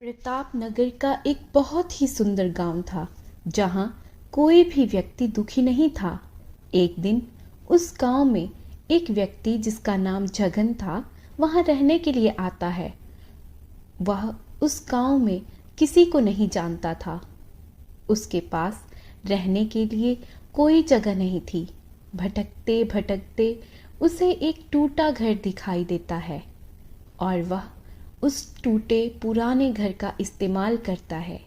प्रताप नगर का एक बहुत ही सुंदर गांव था जहां कोई भी व्यक्ति दुखी नहीं था। एक दिन उस गांव में एक व्यक्ति जिसका नाम जगन था वहां रहने के लिए आता है। वह उस गांव में किसी को नहीं जानता था। उसके पास रहने के लिए कोई जगह नहीं थी। भटकते भटकते उसे एक टूटा घर दिखाई देता है और वह उस टूटे पुराने घर का इस्तेमाल करता है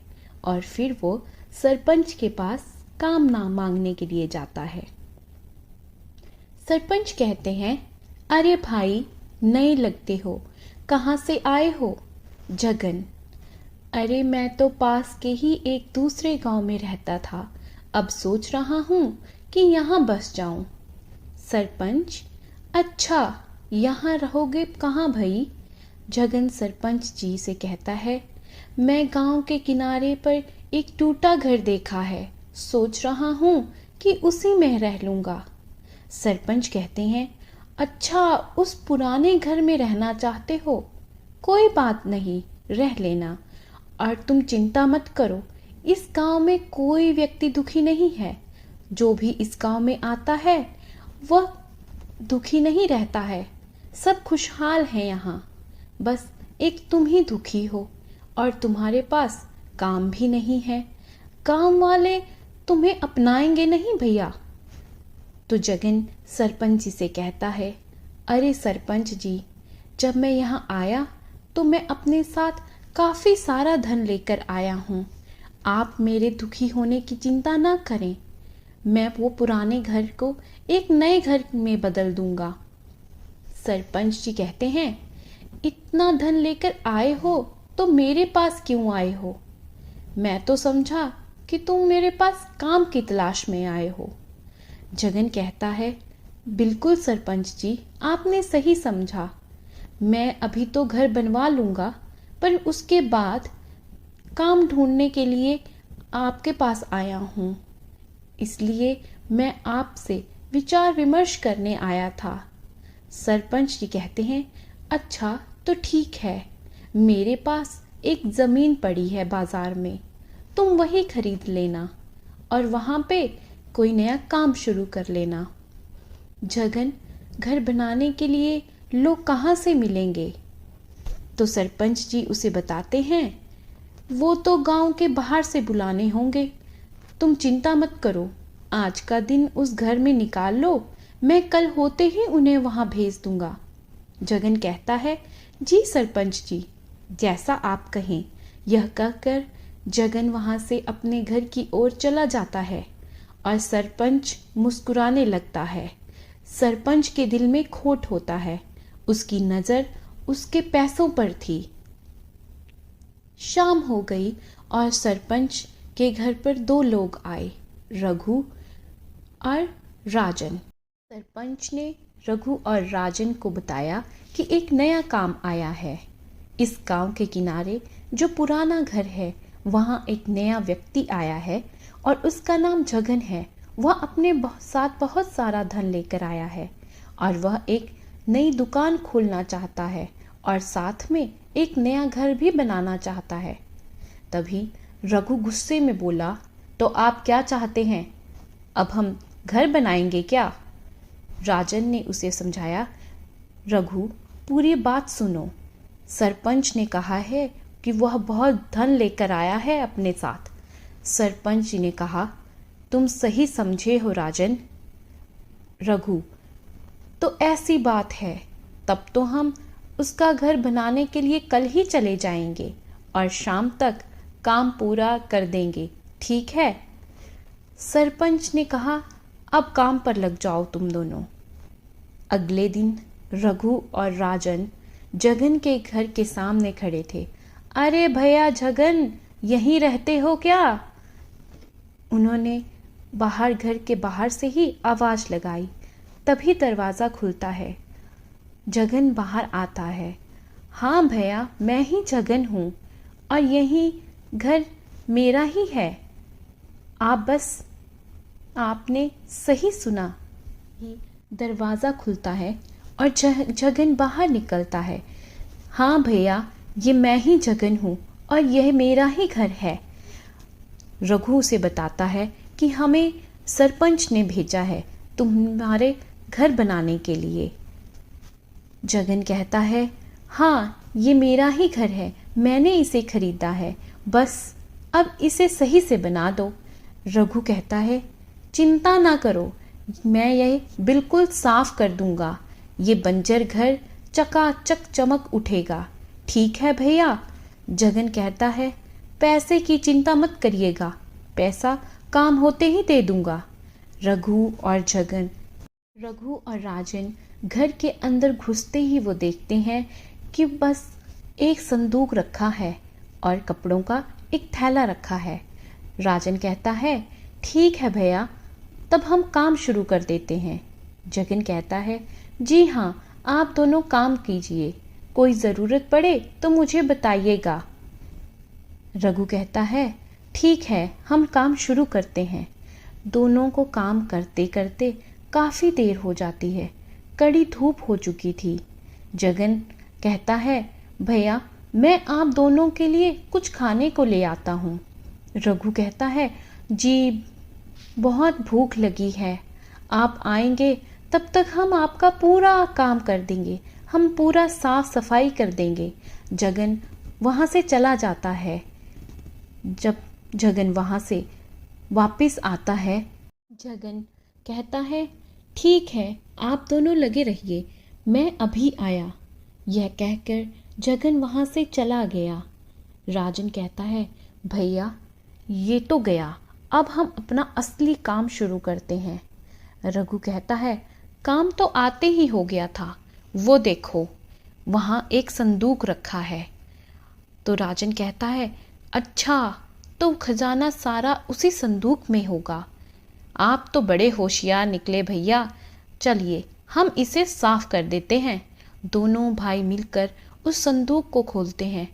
और फिर वो सरपंच के पास काम ना मांगने के लिए जाता है। सरपंच कहते हैं, अरे भाई, नए लगते हो, कहाँ से आए हो? जगन, अरे मैं तो पास के ही एक दूसरे गांव में रहता था, अब सोच रहा हूँ कि यहाँ बस जाऊं। सरपंच, अच्छा, यहाँ रहोगे कहाँ भाई? जगन सरपंच जी से कहता है, मैं गांव के किनारे पर एक टूटा घर देखा है, सोच रहा हूँ कि उसी में रह लूंगा। सरपंच कहते हैं, अच्छा, उस पुराने घर में रहना चाहते हो? कोई बात नहीं, रह लेना। और तुम चिंता मत करो, इस गांव में कोई व्यक्ति दुखी नहीं है। जो भी इस गांव में आता है वह दुखी नहीं रहता है, सब खुशहाल हैं यहाँ। बस एक तुम ही दुखी हो और तुम्हारे पास काम भी नहीं है। काम वाले तुम्हें अपनाएंगे नहीं भैया। तो जगन सरपंच जी से कहता है, अरे सरपंच जी, जब मैं यहाँ आया तो मैं अपने साथ काफ़ी सारा धन लेकर आया हूँ। आप मेरे दुखी होने की चिंता ना करें, मैं वो पुराने घर को एक नए घर में बदल दूंगा। सरपंच जी कहते हैं, इतना धन लेकर आए हो तो मेरे पास क्यों आए हो? मैं तो समझा कि तुम मेरे पास काम की तलाश में आए हो। जगन कहता है, बिल्कुल सरपंच जी, आपने सही समझा। मैं अभी तो घर बनवा लूंगा, पर उसके बाद काम ढूंढने के लिए आपके पास आया हूँ। इसलिए मैं आपसे विचार विमर्श करने आया था। सरपंच जी कहते हैं, अच्छा तो ठीक है, मेरे पास एक ज़मीन पड़ी है बाज़ार में, तुम वही खरीद लेना और वहाँ पे कोई नया काम शुरू कर लेना। जगन, घर बनाने के लिए लोग कहाँ से मिलेंगे? तो सरपंच जी उसे बताते हैं, वो तो गांव के बाहर से बुलाने होंगे। तुम चिंता मत करो, आज का दिन उस घर में निकाल लो, मैं कल होते ही उन्हें वहां भेज दूंगा। जगन कहता है, जी सरपंच जी, जैसा आप कहें। यह कहकर जगन वहां से अपने घर की ओर चला जाता है और सरपंच मुस्कुराने लगता है। सरपंच के दिल में खोट होता है, उसकी नज़र उसके पैसों पर थी। शाम हो गई और सरपंच के घर पर दो लोग आए, रघु और राजन। सरपंच ने रघु और राजन को बताया कि एक नया काम आया है। इस गांव के किनारे जो पुराना घर है वहाँ एक नया व्यक्ति आया है और उसका नाम जगन है। वह अपने साथ बहुत सारा धन लेकर आया है और वह एक नई दुकान खोलना चाहता है और साथ में एक नया घर भी बनाना चाहता है। तभी रघु गुस्से में बोला, तो आप क्या चाहते हैं? अब हम घर बनाएंगे क्या? राजन ने उसे समझाया, रघु, पूरी बात सुनो। सरपंच ने कहा है कि वह बहुत धन लेकर आया है अपने साथ। सरपंच जी ने कहा, तुम सही समझे हो राजन। रघु, तो ऐसी बात है, तब तो हम उसका घर बनाने के लिए कल ही चले जाएंगे और शाम तक काम पूरा कर देंगे, ठीक है? सरपंच ने कहा, अब काम पर लग जाओ तुम दोनों। अगले दिन रघु और राजन जगन के घर के सामने खड़े थे। अरे भैया जगन, यहीं रहते हो क्या? उन्होंने बाहर घर के बाहर से ही आवाज़ लगाई। तभी दरवाज़ा खुलता है। जगन बाहर आता है। हाँ भैया, मैं ही जगन हूँ और यही घर मेरा ही है। आपने सही सुना। दरवाज़ा खुलता है और जगन बाहर निकलता है। हाँ भैया, ये मैं ही जगन हूँ और यह मेरा ही घर है। रघु उसे बताता है कि हमें सरपंच ने भेजा है तुम्हारे घर बनाने के लिए। जगन कहता है, हाँ ये मेरा ही घर है, मैंने इसे खरीदा है, बस अब इसे सही से बना दो। रघु कहता है, चिंता ना करो, मैं यह बिल्कुल साफ कर दूंगा, ये बंजर घर चकाचक चमक उठेगा। ठीक है भैया। जगन कहता है, पैसे की चिंता मत करिएगा, पैसा काम होते ही दे दूंगा। रघु और राजन घर के अंदर घुसते ही वो देखते हैं कि बस एक संदूक रखा है और कपड़ों का एक थैला रखा है। राजन कहता है, ठीक है भैया, तब हम काम शुरू कर देते हैं। जगन कहता है, जी हाँ, आप दोनों काम कीजिए, कोई ज़रूरत पड़े तो मुझे बताइएगा। रघु कहता है, ठीक है, हम काम शुरू करते हैं। दोनों को काम करते करते काफ़ी देर हो जाती है, कड़ी धूप हो चुकी थी। जगन कहता है, भैया मैं आप दोनों के लिए कुछ खाने को ले आता हूँ। रघु कहता है, जी बहुत भूख लगी है, आप आएंगे तब तक हम आपका पूरा काम कर देंगे, हम पूरा साफ सफाई कर देंगे। जगन वहाँ से चला जाता है। जब जगन वहाँ से वापस आता है, जगन कहता है, ठीक है, आप दोनों लगे रहिए, मैं अभी आया। यह कहकर जगन वहाँ से चला गया। राजन कहता है, भैया ये तो गया, अब हम अपना असली काम शुरू करते हैं। रघु कहता है, काम तो आते ही हो गया था, वो देखो वहाँ एक संदूक रखा है। तो राजन कहता है, अच्छा तो खजाना सारा उसी संदूक में होगा। आप तो बड़े होशियार निकले भैया, चलिए हम इसे साफ कर देते हैं। दोनों भाई मिलकर उस संदूक को खोलते हैं।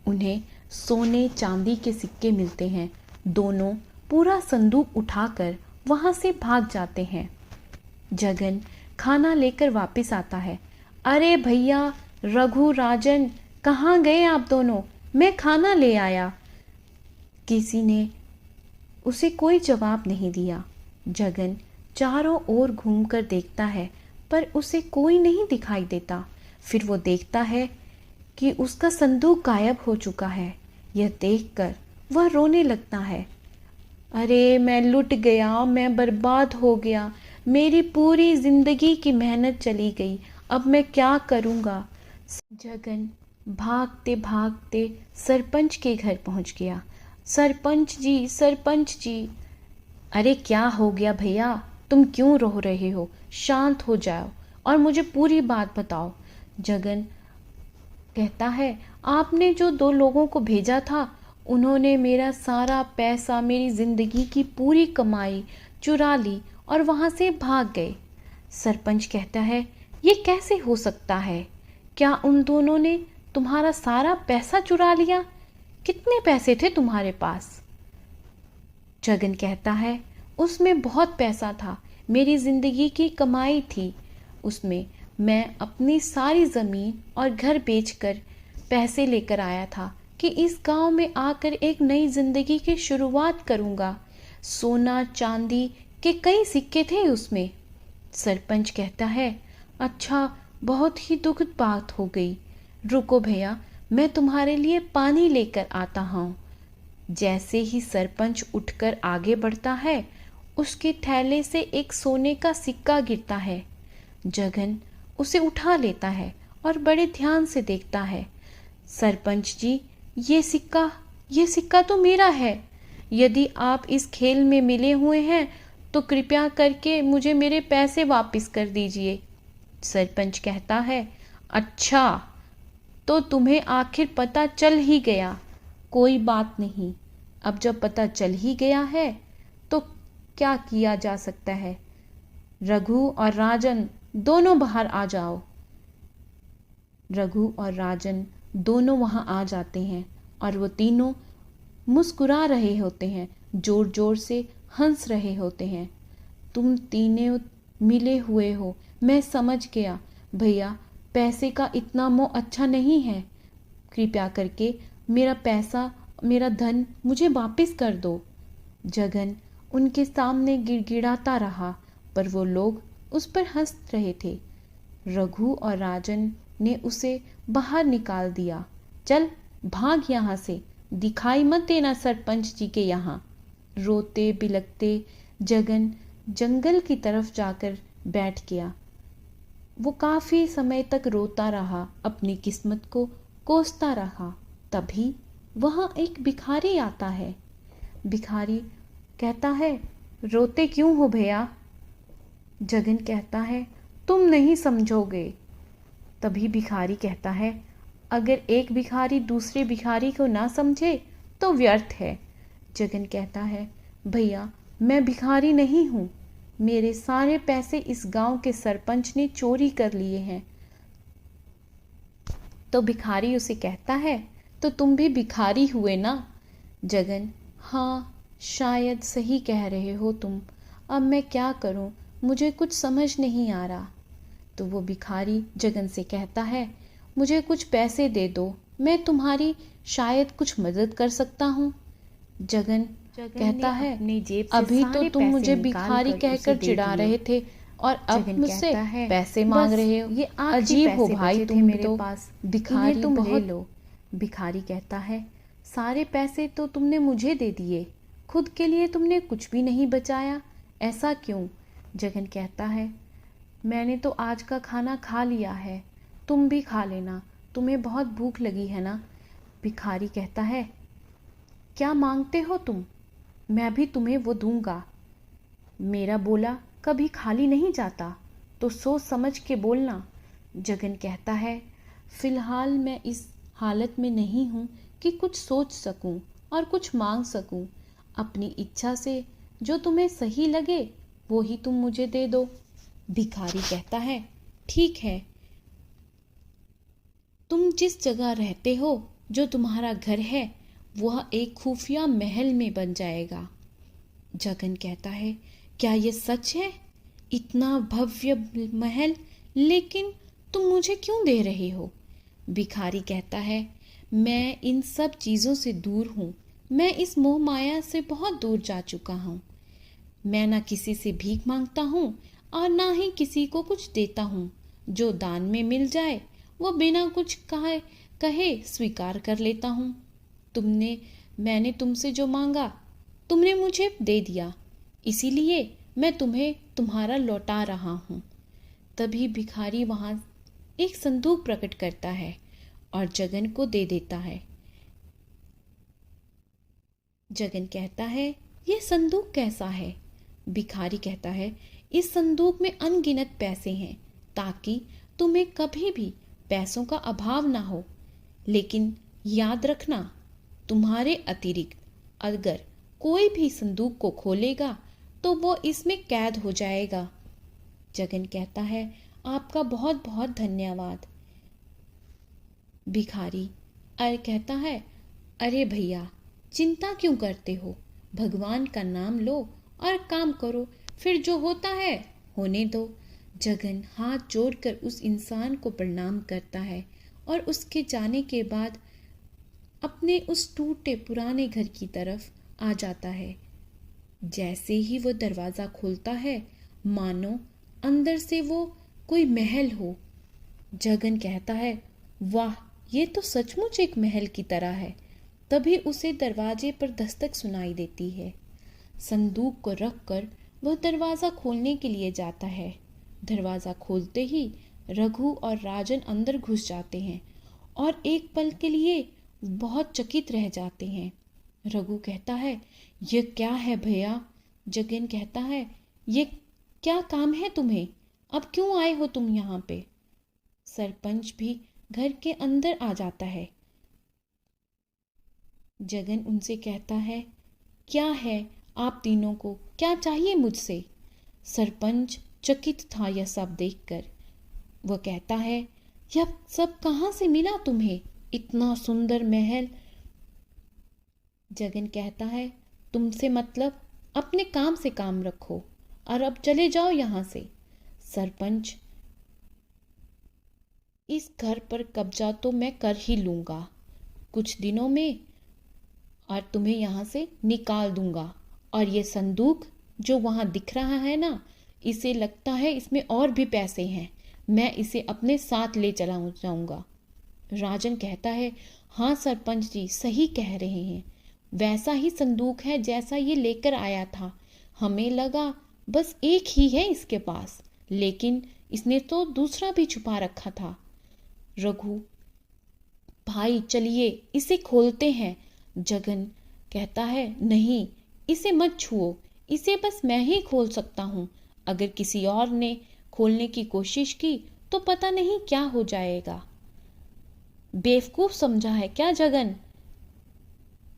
उन्हें सोने चांदी के सिक्के मिलते हैं। दोनों पूरा संदूक उठाकर वहाँ से भाग जाते हैं। जगन खाना लेकर वापस आता है। अरे भैया, रघु, राजन, कहाँ गए आप दोनों? मैं खाना ले आया। किसी ने उसे कोई जवाब नहीं दिया। जगन चारों ओर घूमकर देखता है, पर उसे कोई नहीं दिखाई देता। फिर वो देखता है कि उसका संदूक गायब हो चुका है। यह देखकर वह रोने लगता है। अरे मैं लुट गया, मैं बर्बाद हो गया, मेरी पूरी जिंदगी की मेहनत चली गई, अब मैं क्या करूँगा। जगन भागते भागते सरपंच के घर पहुँच गया। सरपंच जी, सरपंच जी। अरे क्या हो गया भैया, तुम क्यों रो रहे हो? शांत हो जाओ और मुझे पूरी बात बताओ। जगन कहता है, आपने जो 2 लोगों को भेजा था, उन्होंने मेरा सारा पैसा, मेरी जिंदगी की पूरी कमाई चुरा ली और वहाँ से भाग गए। सरपंच कहता है, ये कैसे हो सकता है? क्या उन दोनों ने तुम्हारा सारा पैसा चुरा लिया? कितने पैसे थे तुम्हारे पास? जगन कहता है, उसमें बहुत पैसा था, मेरी जिंदगी की कमाई थी, उसमें मैं अपनी सारी ज़मीन और घर बेचकर पैसे लेकर आया था कि इस गांव में आकर एक नई जिंदगी की शुरुआत करूंगा। सोना चांदी के कई सिक्के थे उसमें। सरपंच कहता है, अच्छा, बहुत ही दुखद बात हो गई। रुको भैया, मैं तुम्हारे लिए पानी लेकर आता हूँ। जैसे ही सरपंच उठकर आगे बढ़ता है, उसके थैले से एक सोने का सिक्का गिरता है। जगन उसे उठा लेता है और बड़े ध्यान से देखता है। सरपंच जी, ये सिक्का तो मेरा है। यदि आप इस खेल में मिले हुए हैं तो कृपया करके मुझे मेरे पैसे वापस कर दीजिए। सरपंच कहता है, अच्छा, तो तुम्हें आखिर पता चल ही गया। कोई बात नहीं, अब जब पता चल ही गया है तो क्या किया जा सकता है। रघु और राजन दोनों बाहर आ जाओ। रघु और राजन दोनों वहां आ जाते हैं और वो तीनों मुस्कुरा रहे होते हैं, जोर जोर से हंस रहे होते हैं। तुम तीनों मिले हुए हो, मैं समझ गया। भैया, पैसे का इतना मोह अच्छा नहीं है, कृपया करके मेरा पैसा, मेरा धन मुझे वापस कर दो। जगन उनके सामने गिड़गिड़ाता रहा, पर वो लोग उस पर हंस रहे थे। रघु और राजन ने उसे बाहर निकाल दिया। चल भाग यहाँ से, दिखाई मत देना सरपंच जी के यहाँ। रोते बिलखते जगन जंगल की तरफ जाकर बैठ गया। वो काफी समय तक रोता रहा, अपनी किस्मत को कोसता रहा। तभी वहाँ एक भिखारी आता है। भिखारी कहता है, रोते क्यों हो भैया? जगन कहता है, तुम नहीं समझोगे। तभी भिखारी कहता है, अगर एक भिखारी दूसरे भिखारी को ना समझे तो व्यर्थ है। जगन कहता है, भैया मैं भिखारी नहीं हूँ, मेरे सारे पैसे इस गांव के सरपंच ने चोरी कर लिए हैं। तो भिखारी उसे कहता है, तो तुम भी भिखारी हुए ना? जगन, हाँ शायद सही कह रहे हो तुम, अब मैं क्या करूं, मुझे कुछ समझ नहीं आ रहा। तो वो भिखारी जगन से कहता है, मुझे कुछ पैसे दे दो, मैं तुम्हारी शायद कुछ मदद कर सकता हूँ। जगन कहता है, अपनी जेब से अभी तो सारे तुम पैसे मुझे निकाल भिखारी कर कहकर उसे दे चिढ़ा दिए। रहे थे और अब जगन मुझसे कहता है, पैसे बस मांग रहे हो। ये आखिरी अजीब हो पैसे भाई, बचे थे तुम मेरे तो पास, भिखारी इन्हें तुम ले बहुत। लो। भिखारी कहता है, सारे पैसे तो तुमने मुझे दे दिए, खुद के लिए तुमने कुछ भी नहीं बचाया, ऐसा क्यों? जगन कहता है, मैंने तो आज का खाना खा लिया है, तुम भी खा लेना, तुम्हें बहुत भूख लगी है ना? भिखारी कहता है, क्या मांगते हो तुम? मैं भी तुम्हें वो दूंगा। मेरा बोला कभी खाली नहीं जाता, तो सोच समझ के बोलना। जगन कहता है, फिलहाल मैं इस हालत में नहीं हूँ कि कुछ सोच सकूं और कुछ मांग सकूं। अपनी इच्छा से जो तुम्हें सही लगे वो ही तुम मुझे दे दो। भिखारी कहता है, ठीक है, तुम जिस जगह रहते हो, जो तुम्हारा घर है, वह एक खुफिया महल में बन जाएगा। जगन कहता है, क्या ये सच है? इतना भव्य महल, लेकिन तुम मुझे क्यों दे रहे हो? भिखारी कहता है, मैं इन सब चीज़ों से दूर हूँ, मैं इस मोह माया से बहुत दूर जा चुका हूँ। मैं ना किसी से भीख मांगता हूँ और ना ही किसी को कुछ देता हूँ। जो दान में मिल जाए वो बिना कुछ कहे स्वीकार कर लेता हूँ। मैंने तुमसे जो मांगा तुमने मुझे दे दिया, इसीलिए मैं तुम्हें तुम्हारा लौटा रहा हूँ। तभी भिखारी वहाँ एक संदूक प्रकट करता है और जगन को दे देता है। जगन कहता है, यह संदूक कैसा है? भिखारी कहता है, इस संदूक में अनगिनत पैसे हैं, ताकि तुम्हें कभी भी पैसों का अभाव ना हो। लेकिन याद रखना, तुम्हारे अतिरिक्त अगर कोई भी संदूक को खोलेगा तो वो इसमें कैद हो जाएगा। जगन कहता है, आपका बहुत बहुत धन्यवाद। भिखारी कहता है, अरे भैया, चिंता क्यों करते हो? भगवान का नाम लो और काम करो, फिर जो होता है होने दो। जगन हाथ जोड़कर उस इंसान को प्रणाम करता है और उसके जाने के बाद अपने उस टूटे पुराने घर की तरफ आ जाता है। जैसे ही वो दरवाज़ा खोलता है, मानो अंदर से वो कोई महल हो। जगन कहता है, वाह, ये तो सचमुच एक महल की तरह है। तभी उसे दरवाजे पर दस्तक सुनाई देती है। संदूक को रखकर वह दरवाज़ा खोलने के लिए जाता है। दरवाज़ा खोलते ही रघु और राजन अंदर घुस जाते हैं और एक पल के लिए बहुत चकित रह जाते हैं। रघु कहता है, ये क्या है भैया? जगन कहता है, ये क्या काम है तुम्हें? अब क्यों आए हो तुम यहाँ पे? सरपंच भी घर के अंदर आ जाता है। जगन उनसे कहता है, क्या है आप तीनों को, क्या चाहिए मुझसे? सरपंच चकित था यह सब देखकर। वह कहता है, यह सब कहाँ से मिला तुम्हें, इतना सुंदर महल? जगन कहता है, तुमसे मतलब, अपने काम से काम रखो और अब चले जाओ यहाँ से। सरपंच, इस घर पर कब्जा तो मैं कर ही लूंगा, कुछ दिनों में और तुम्हें यहाँ से निकाल दूंगा। और ये संदूक जो वहाँ दिख रहा है ना, इसे लगता है इसमें और भी पैसे हैं, मैं इसे अपने साथ ले चला जाऊंगा। राजन कहता है, हाँ सरपंच जी सही कह रहे हैं, वैसा ही संदूक है जैसा ये लेकर आया था। हमें लगा बस एक ही है इसके पास, लेकिन इसने तो दूसरा भी छुपा रखा था। रघु, भाई चलिए इसे खोलते हैं। जगन कहता है, नहीं इसे मत छुओ, इसे बस मैं ही खोल सकता हूँ। अगर किसी और ने खोलने की कोशिश की तो पता नहीं क्या हो जाएगा। बेवकूफ समझा है क्या जगन?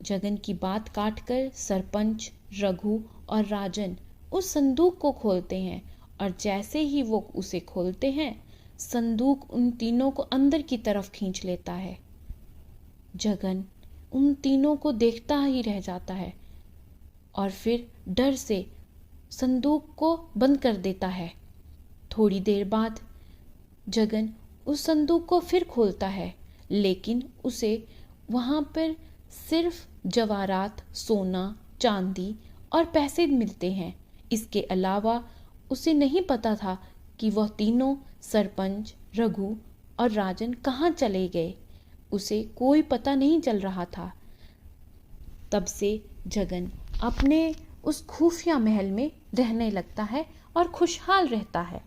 जगन की बात काटकर सरपंच, रघु और राजन उस संदूक को खोलते हैं, और जैसे ही वो उसे खोलते हैं, संदूक उन तीनों को अंदर की तरफ खींच लेता है। जगन उन तीनों को देखता ही रह जाता है और फिर डर से संदूक को बंद कर देता है। थोड़ी देर बाद जगन उस संदूक को फिर खोलता है, लेकिन उसे वहाँ पर सिर्फ जवाहरात, सोना, चांदी और पैसे मिलते हैं। इसके अलावा उसे नहीं पता था कि वह तीनों सरपंच, रघु और राजन कहाँ चले गए। उसे कोई पता नहीं चल रहा था। तब से जगन अपने उस खुफिया महल में रहने लगता है और खुशहाल रहता है।